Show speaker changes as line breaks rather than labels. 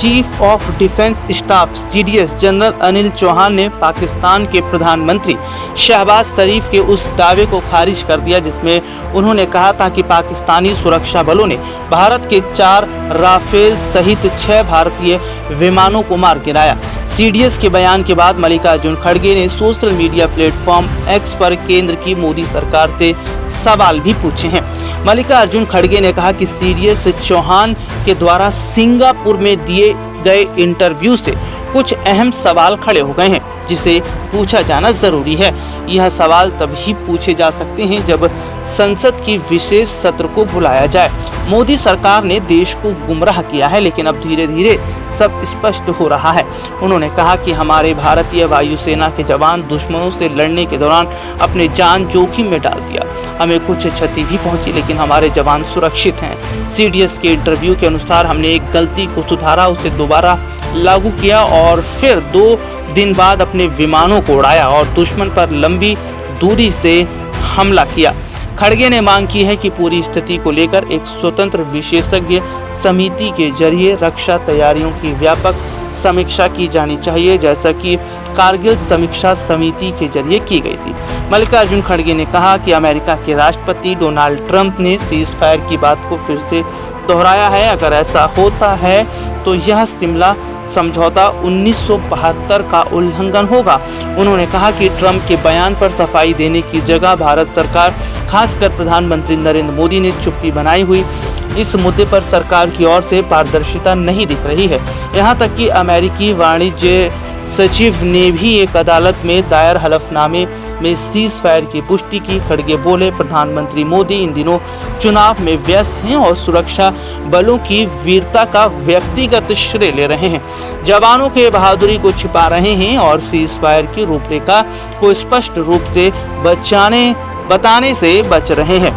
Chief of defence staff CDS general Anil Chauhan ने पाकिस्तान के प्रधानमंत्री शहबाज शरीफ के उस दावे को खारिज कर दिया जिसमें उन्होंने कहा था कि पाकिस्तानी सुरक्षा बलों ने भारत के 4 राफेल सहित 6 भारतीय विमानों को मार गिराया। सीडीएस के बयान के बाद मल्लिकार्जुन खड़गे ने सोशल मीडिया प्लेटफॉर्म एक्स पर केंद्र की मोदी सरकार से सवाल भी पूछे हैं। मल्लिकार्जुन खड़गे ने कहा कि सीडीएस चौहान के द्वारा सिंगापुर में दिए गए इंटरव्यू से कुछ अहम सवाल खड़े हो गए हैं जिसे पूछा जाना जरूरी है। यह सवाल तभी पूछे जा सकते हैं जब संसद की विशेष सत्र को बुलाया जाए। मोदी सरकार ने देश को गुमराह किया है, लेकिन अब धीरे धीरे सब स्पष्ट हो रहा है। उन्होंने कहा कि हमारे भारतीय वायुसेना के जवान दुश्मनों से लड़ने के दौरान अपने जान जोखिम में डाल दिया। हमें कुछ क्षति भी पहुंची, लेकिन हमारे जवान सुरक्षित हैं। सीडीएस के इंटरव्यू के अनुसार हमने एक गलती को सुधारा, उसे दोबारा लागू किया और फिर 2 दिन बाद अपने विमानों को उड़ाया और दुश्मन पर लंबी दूरी से हमला किया। खड़गे ने मांग की है कि पूरी स्थिति को लेकर एक स्वतंत्र विशेषज्ञ समिति के जरिए रक्षा तैयारियों की व्यापक समीक्षा की जानी चाहिए, जैसा कि कारगिल समीक्षा समिति के जरिए की गई थी। मल्लिकार्जुन खड़गे ने कहा कि अमेरिका के राष्ट्रपति डोनाल्ड ट्रंप ने सीज फायर की बात को फिर से दोहराया है। अगर ऐसा होता है तो यह शिमला समझौता 1972 का उल्लंघन होगा। उन्होंने कहा कि ट्रंप के बयान पर सफाई देने की जगह भारत सरकार, खासकर प्रधानमंत्री नरेंद्र मोदी ने चुप्पी बनाई हुई। इस मुद्दे पर सरकार की ओर से पारदर्शिता नहीं दिख रही है। यहाँ तक कि अमेरिकी वाणिज्य सचिव ने भी एक अदालत में दायर हलफनामे में सीज फायर की पुष्टि की। खड़गे बोले, प्रधानमंत्री मोदी इन दिनों चुनाव में व्यस्त हैं और सुरक्षा बलों की वीरता का व्यक्तिगत श्रेय ले रहे हैं, जवानों के बहादुरी को छिपा रहे हैं और सीज फायर की रूपरेखा को स्पष्ट रूप से बताने से बच रहे हैं।